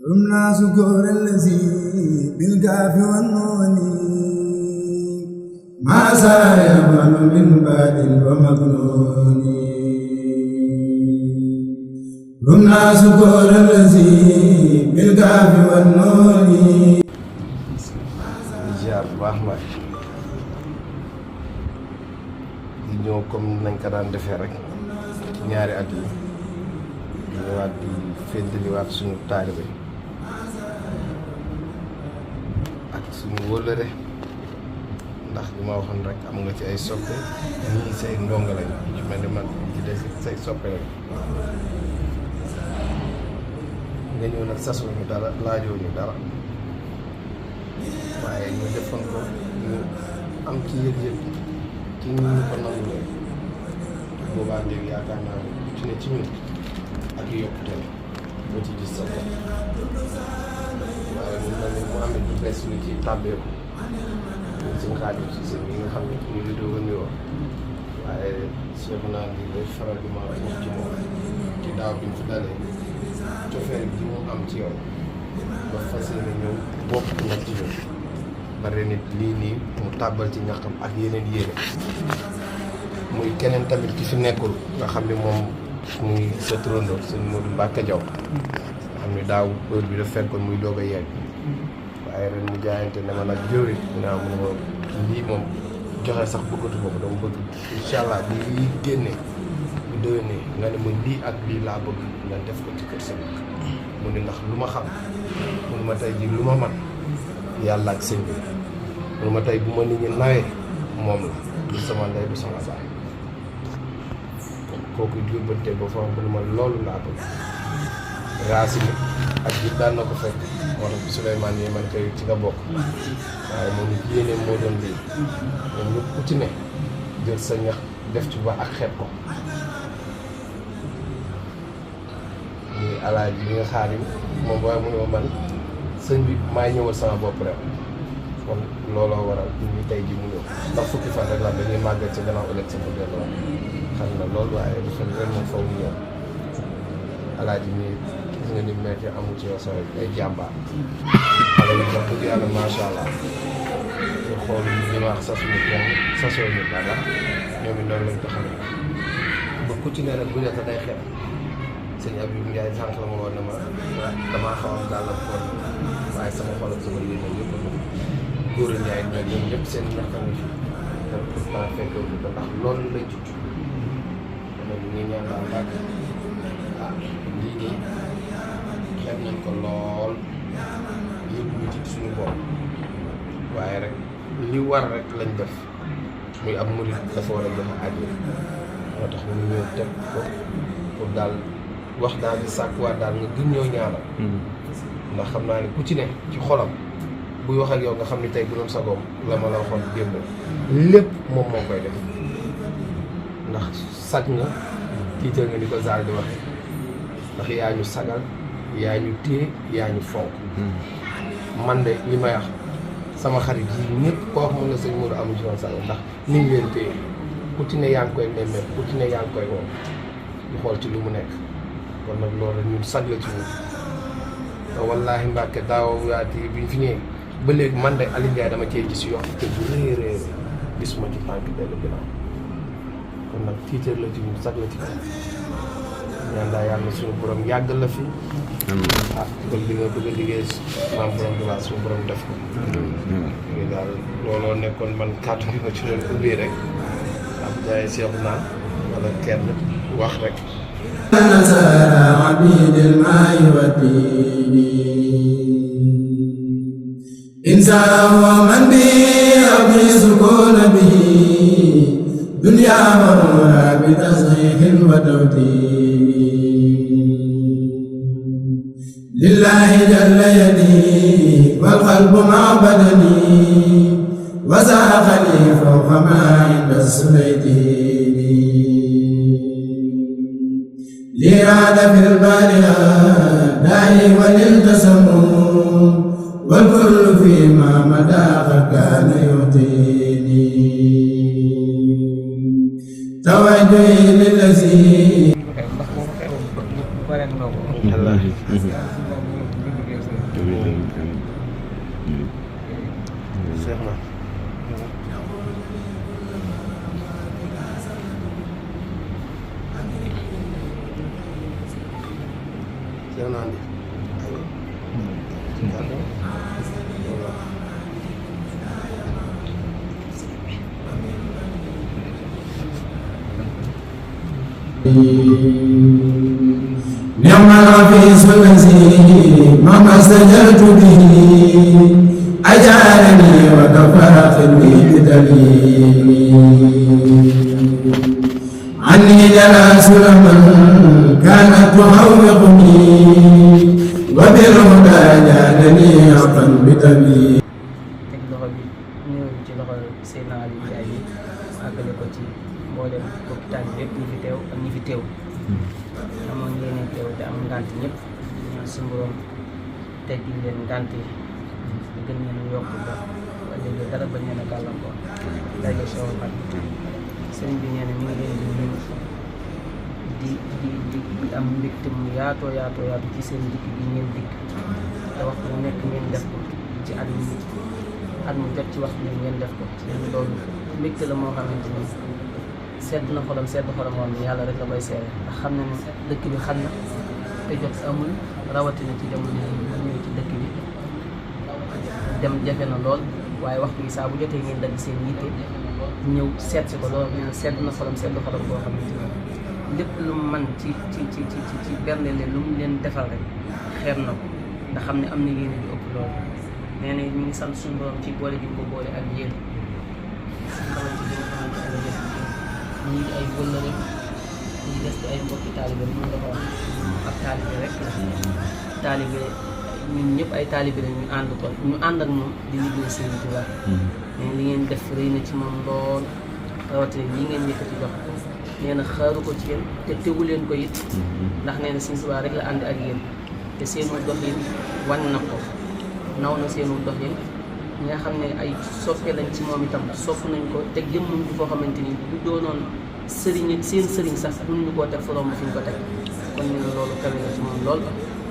رمنا سكور الذي بالكاف والنون ما سيفعل من بعد ومكنون رمنا سكور الذي بالكاف والنون ziar bu baax ma di ñëw comme nañ ko daan defee rek ci ñaari at yi ñëwaat di féddaliwaat suñu taalibe ak suñu wóllëre ndax li ma waxoon rek am nga ci ay soppe ñii say ndongo lañ ci mel ni man ci des say soppe lañ nga ñëw nag sasoo ñu dara laajoo ñu dara waaye ñu defoon ko ñu am ci yëg-yëg ci ñu ko nangu leen boobaa léegi yaakaar naa ne ci ne ci ñun ak yokkute boo ci gis sa bopp waaye mun na ne mu amee du bees ñu ci tàbbeeku ñun suñu xaajul si seen yi nga xam ne ñu ngi doog a nuyoo waaye seetlu naa ni day faral di ma wax ci moom ci daaw bi ñu fi dalee cofeel ji mu am ci yow ba fas yéene ñëw bokk nag ci ñun bare nit lii nii mu tàbbal ci ñaxam ak yeneen yéene muy keneen tamit ki fi nekkul nga xam ne moom muy sa turandoo sëñ Modou Mbacke Diaw nga xam ne daaw heure bi daf fekkoon muy doog a yegg waaye ren mu jaayante ne ma nag jëwri dinaa mun ma lii moom joxe sax bëggatu ko dama bëgg incha allah bi lii génnee bu déwénee nga ne ma lii ak lii laa bëgg nga def ko ci kër sëñ mu ne ndax lu ma xam mu ne ma tey ji lu ma man yàlla ak sëñ bi mu ne ma tey bu ma nit ñi nawee moom la du sama ndey du sama baay kooku yóbbante ba fa mu ne ma loolu laa bëgg Racine ak ji daan na ko fekk moo tax Souleymane yi man koy ci nga bokk waaye moom it yéene moo doon lii ñoom ñëpp ku ci ne jël sa ñax def ci ba ak xeeb ko muy alaaji bi nga xaar yi moom waaye mu ne ma man sëñ bi maay ñëwal sama bopp rek kon looloo waral ñu tey ji mu ñëw ndax fukki fan rek la dañuy màggal ci gannaaw ëllëg sama delloo xam na loolu waaye dafa ren moom faw mu ñëw alaaji mi gis nga ni metti amul ci yow sa ay jàmbaar xale yi wax dëgg yàlla macha allah ñu xool ñu wax sasuñu kenn sasoo ñu dara ñoom it noonu lañ ko xamee ba ku ci ne rek bu nekk day xew sëñ Abib Ndiaye sànq la ma woon na ma damaa xaw am gàllankoor waaye sama xol ak sama yéene yëpp góor a Ndiaye ñoom ñëpp seen ñaxtaan fi te pourtant fekk ko ndax loolu lañ ci jub dama ñu ngi ñaan daal bàgg lii nii xeeb nañ ko lool yëpp ñu ci suñu bopp waaye rek li war rek lañ def muy ab murit dafa war a joxe àjjir moo tax ñu ñëw teg ko pour daal wax daal di sàkkuwaat daal nga gën ñoo ñaanal ndax xam naa ne ku ci ne ci xolam buy wax ak yow nga xam ne tey bu doon sagoom la ma la waxoon démb lépp moom moo koy def ndax sag nga tiital nga ni ko zaal di waxe ndax yaa ñu sagal yaa ñu téye yaa ñu fonk man de li may wax sama xarit yi ñëpp koo wax mën na sëñ Modou amu ci woon sagal ndax ni ñu leen téye ku ci ne yaa ngi koy nemmee ku ci ne yaa ngi koy woon di xool ci lu mu nekk kon nag loolu rek ñun sag la ci ñun te wallaahi Mbàkke daaw yaati bi ñu fi ñëwee ba léegi man de Aliou Ndiaye dama cee gis yokkute bu rëy rëy gisuma ci tànk benn ginnaaw kon nag tiitër la ci ñun sag la ci ñun ñaan daa yàlla suñu borom yàggal la fi ah kon li nga bëgg a liggéey maam borom bi suñu borom def ko ngi daal looloo nekkoon man kàddu gi ma ci doon ubbee rek am jaay seexu naa wala kenn wax rek نصر عبيد الماء والدين إنسان ومن به أبي سكون به دنيا مرورا بتصحيح وتوتين لله جل يدي والقلب مع بدني وساقني فوق ما عند السليتين ليراد في البارية داعي وللتسم والكل فيما مدى كان يعطيني توجهي للذي نعم العفيس الذي مهما استجلت به أجعلني وكفى خلوي بدليل عني جلاسل من كانت تحوقني وبالهدى جعلني عقا بتبي teg loxo bi ñëw ci loxo Seydina Aliou Ndiaye bi àggale ko ci mboolem hôpital bi yëpp ñi fi teew ak ñi fi teew amoon yéene teew te am ngànt ñëpp ñaan suñu borom teggi leen ngànt yi gën leen a yokk ba léegi dara bañ leen a gàllankoor day la soo xat sëriñ bi nee na mi ngi leen di nuyu di am mbégte mu yaatoo ci seen dikk bi ngeen dikk te waxtu bu nekk ngeen def ko ci at mu jot ci waxtu bi ngeen def ko loolu mbégte la moo xamante ni sedd na xolam woon yàlla rek la koy seere ndax xam na ne dëkk bi xam na te jot amul rawatina ci jamono yi ñëw ci dëkk bi dem jafe na lool waaye waxtu yi saa bu jotee ngeen dagg seen yitte ñëw seet si ko loolu nee na sedd na xolam boo xamante ni lépp lu mu man ci bernde leen lu mu leen defal rek xeeb na ko ndax xam ne am na yéene bi ëpp loolu nee na ñu ngi sant suñu borom ci boole bi ko boole ak yéen xamante bi nga xamante ne yéen ñii ay wëllëre ñii des di ay mbokki taalibe mën nga ko wax ak taalibe rek la taalibe ñun ñëpp ay taalibe la ñu ànd ko ñu ànd ak moom di liggéey Sëriñ Tuubaa mais li ngeen def rëy na ci moom lool rawatina lii ngeen yëkkati jox nee na xaaru ko ci yéen te tegu leen ko it ndax nee na Sëriñ Tuubaa rek la ànd ak yéen te seenu doxin wan na ko naw na seenu doxin ñi nga xam ne ay soppe lañ ci moom itam sopp nañ ko teg jëmmum bi foo xamante ni bu doonoon sëriñ seen sëriñ sax mënuñu koo teg forom fi ñu ko teg kon nee na loolu kawe na ci moom lool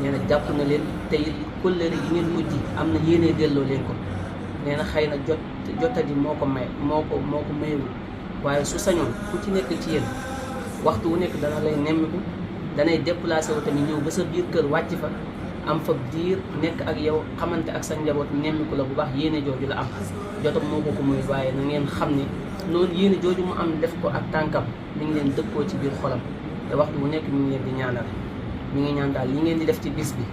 nee na jàpp na leen te it kóllëre yi ngeen ko ji am na yéene delloo leen ko nee na xëy na jotadi moo ko mayewul waaye su sañoon ku ci nekk ci yéen waxtu wu nekk dana lay nemmiku danay déplacé wu tamit ñëw ba sa biir kër wàcc fa am fa diir nekk ak yow xamante ak sa njaboot nemmiku la bu baax yéene jooju la am jotam moo ko muy waaye na ngeen xam ne loolu yéene jooju mu am def ko ak tànkam mi ngi leen dëppoo ci biir xolam te waxtu wu nekk mi ngi leen di ñaanal mi ngi ñaan daal li ngeen di def ci bis bi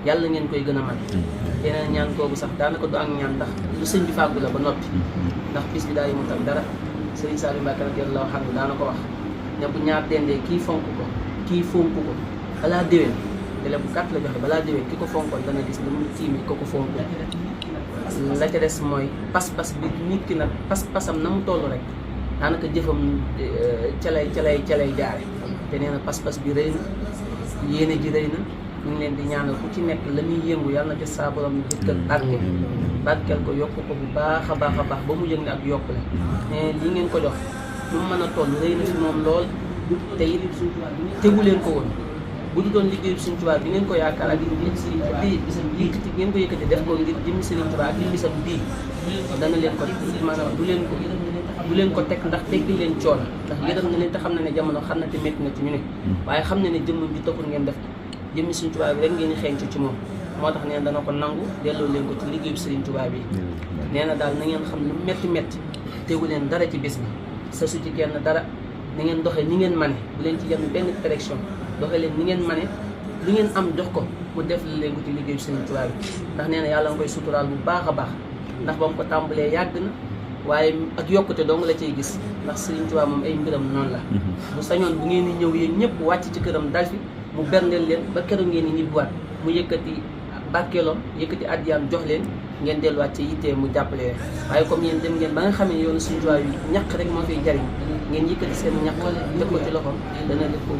yàlla ngeen koy gën a man yeneen ñaan koogu sax daanaka du ak ñaan ndax lu sëñ bi fàggu la ba noppi ndax bis bi daal yi mu tam dara Sëriñ Saliou Mbacké radiyallahu anhu daana ko wax ne bu ñaar dendee kii fonk ko kii fonk ko balaa déwén délai bu gàtt la joxe balaa déwén ki ko fonkoon dana gis lu mu tiimi ko fonk la ca des mooy pas-pas bi nit ki nag pas-pasam na mu toll rek daanaka jëfam ca lay jaare te nee na pas-pas bi rëy na yéene ji rëy na ñu ngi leen di ñaanal ku ci nekk la muy yëngu yàlla na ca saa borom jëkkal barkeel ko yokk ko bu baax a baax ba mu yëg ne ak yokk la mais li ngeen ko jox lu mu mën a toll rëy na fi moom lool te it tegu leen ko woon bu du doon liggéeyu Sëriñ Tuubaa bi ngeen ko yaakaar ak yëkkati ngeen ko yëkkati def ko ngir jëmmi Sëriñ Tuubaa ak bisam bii dana leen ko maanaam du leen ko teg ndax teggi leen coono ndax yërëm na leen te xam na ne jamono xam na te métti na ci ñu ne waaye xam na ne jëmmam ji taxul ngeen def ko jëmmi Sëriñ Tuubaa bi rek ngeen di xeeñtu ci moom moo tax nee na dana ko nangu delloo leen ko ci liggéeyu Sëriñ Tuubaa bi nee na daal na ngeen xam lu métti tegu leen dara ci bis bi sa su ci kenn dara na ngeen doxee ni ngeen mane bu leen ci yenn benn direction doxee leen ni ngeen mane lu ngeen am jox ko mu def leen ko ci liggéeyu Sëriñ Tuubaa bi ndax nee na yàlla nga koy suturaal bu baax a baax ndax ba mu ko tàmbalee yàgg na waaye ak yokkute dong la cay gis ndax Sëriñ Tuubaa moom ay mbiram noonu la bu sañoon bu ngeen di ñëw yéen ñëpp wàcc ci këram dal fi mu berndeel leen ba keroog ngeen di ñibbiwaat mu yëkkati barkeeloom yëkkati addiyaam jox leen ngeen delluwaat ci yittee mu jàppale leen waaye comme yéen dem ngeen ba nga xam ne yoonu Sëriñ Tuubaa yi ñàkk rek moo fiy jariñ ngeen yëkkati seen ñàkk teg ko ci loxoom dana def ko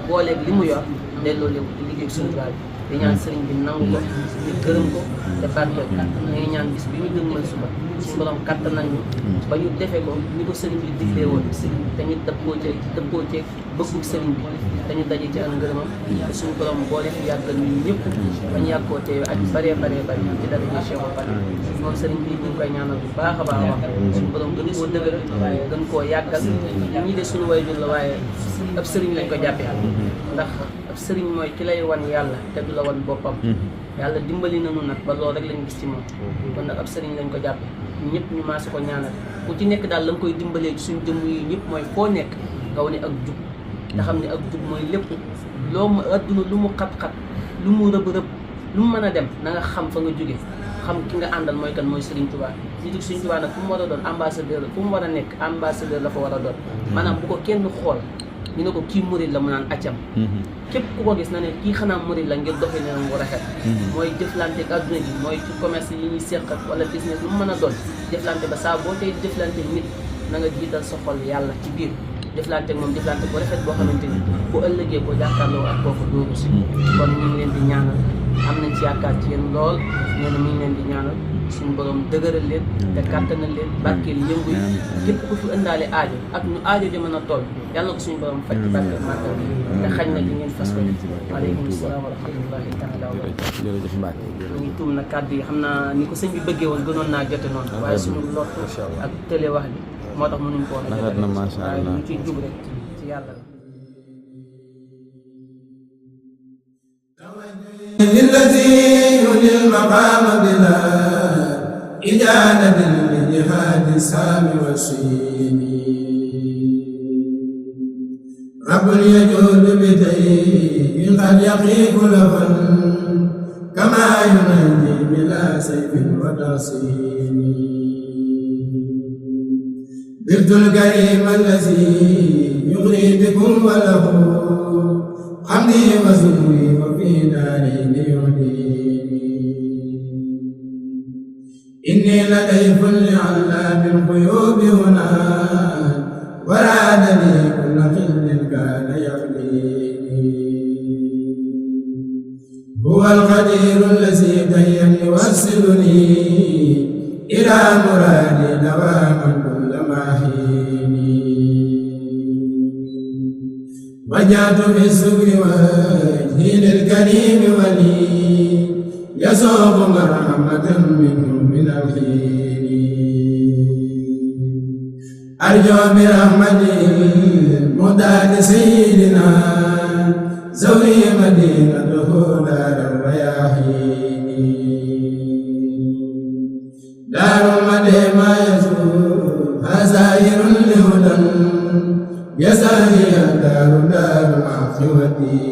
booleeg li mu yor delloo leen ko ci liggéey Sëriñ Tuubaa bi di ñaan sëriñ bi nangu ko di gërëm ko te barkeel ko ñu ngi ñaan bis bi ñu dëgmal suba suñu borom kattan nañu ba ñu defee ko ni ko sëriñ bi diglee woon te ñu dëppoo ci bëggug sëriñ bi dañu daje ci an ngërëmam te suñu borom boole fi yàggal ñu ñëpp ba ñu yàgg koo teewe ak baree ci dara ji Cheikh Oumar moom sëriñ bi ñu ngi koy ñaanal bu baax a baax a wax suñu borom gën koo dëgëral gën koo yàggal ñii de suñu waajur la waaye ab sëriñ lañ ko jàppee ndax ab sëriñ mooy ki lay wan yàlla te du la wan boppam. yàlla dimbali nañu nag ba loolu rek lañ gis ci moom. kon nag ab sëriñ lañ ko jàppe ñëpp ñu maase ko ñaanal ku ci nekk daal la nga koy dimbalee ci suñu jëmm yi ñëpp mooy foo nekk nga wane ak jub nga xam ne ak jub mooy lépp loo mu adduna lu mu xat-xat lu mu rëb-rëb lu mu mën a dem na nga xam fa nga jóge xam ki nga àndal mooy kan mooy Serigne Touba nitu Serigne Touba nag fu mu war a doon ambassadeur fu mu war a nekk ambassadeur la fa war a doon maanaam bu ko kenn xool ñu ne ko kii murid la mu naan accam képp ku ko gis na ne kii xanaa murid la ngir doxi ne mu rafet mooy jëflante ak adduna bi mooy ci commerce yi ñuy seq wala business lu mu mën a doon jëflante ba saa boo tey jëflante nit na nga jiital sa xol yàlla ci biir jëflante moom jëflante bu rafet boo xamante ni bu ëllëgee boo jàkkaarloo ak kooku dooru si kon ñu ngi leen di ñaanal am nañ ci yaakaar ci yéen lool nee na mi ngi leen di ñaanal suñu borom dëgëral leen te kàttanal leen barkeel yëngu yi képp ku fi ëndaale aajo ak ñu aajo ji mën a toll yàlla ko suñu borom faj ci barkeel màggal bi te xañ na li ngeen fas ko waaleykum salaam wa rahmatullahi taala wa barakatuh jërëjëf Mbacke ñu ngi tuum nag kàddu yi xam naa ni ko sëñ bi bëggee woon gënoon naa jote noonu waaye suñu lott ak télé wax bi moo tax mënuñ ko woon a jote waaye ñu ciy jub rek ci yàlla الذي يولي المقام بلا إجادة لجهاد السام والسين رب يجود بدين قد يقيك لفا كما ينجي بلا سيف وترسين ذكر الكريم الذي يغني بكم وله حمدي وسلوي وفي دارين يهديني إني لطيف لعلام الغيوب هنا وراد لي كل خل كان يغنيني هو القدير الذي دين يوصلني إلى مرادي دواما كل ما حيني وجعت في السكر وجهي للكريم ولي يسوق مرحمة منه من الخير أرجو برحمته المهدى سيدنا زوري مدينته دار الرياحين دار المدى ما يزور هزائر لهدى يساري دار دار العفو والدين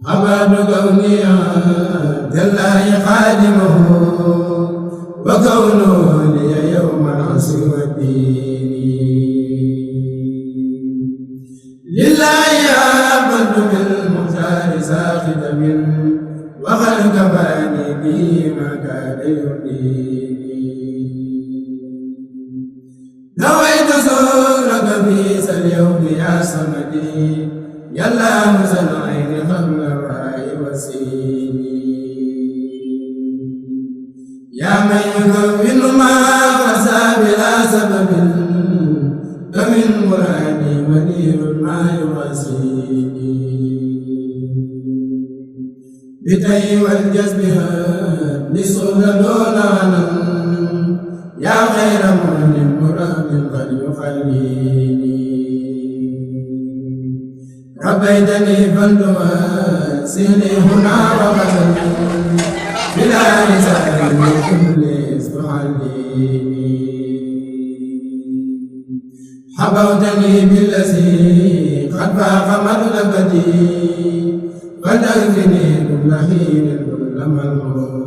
أباد كوني عبد الله خادمه وكونه لي يوم العصر والدين لله عبد بالمختار ساخط منه وخلق فاني به ما كان يؤذيني نويت زورك في اليوم يا صمدي يا الله سنعين قبل الرأي وسيني يا من يكون ما فسى بلا سبب فمن مرادي مدير ما يواسيني بتي والجذب لصول دون عنن يا خير مؤمن مراد قد يخليني ربيتني فلتواسيني هنا وغدا بلا رسالة من كل استحليني حبوتني بالذي قد فاق مطلبتي فتكفني كل حين كل ملعون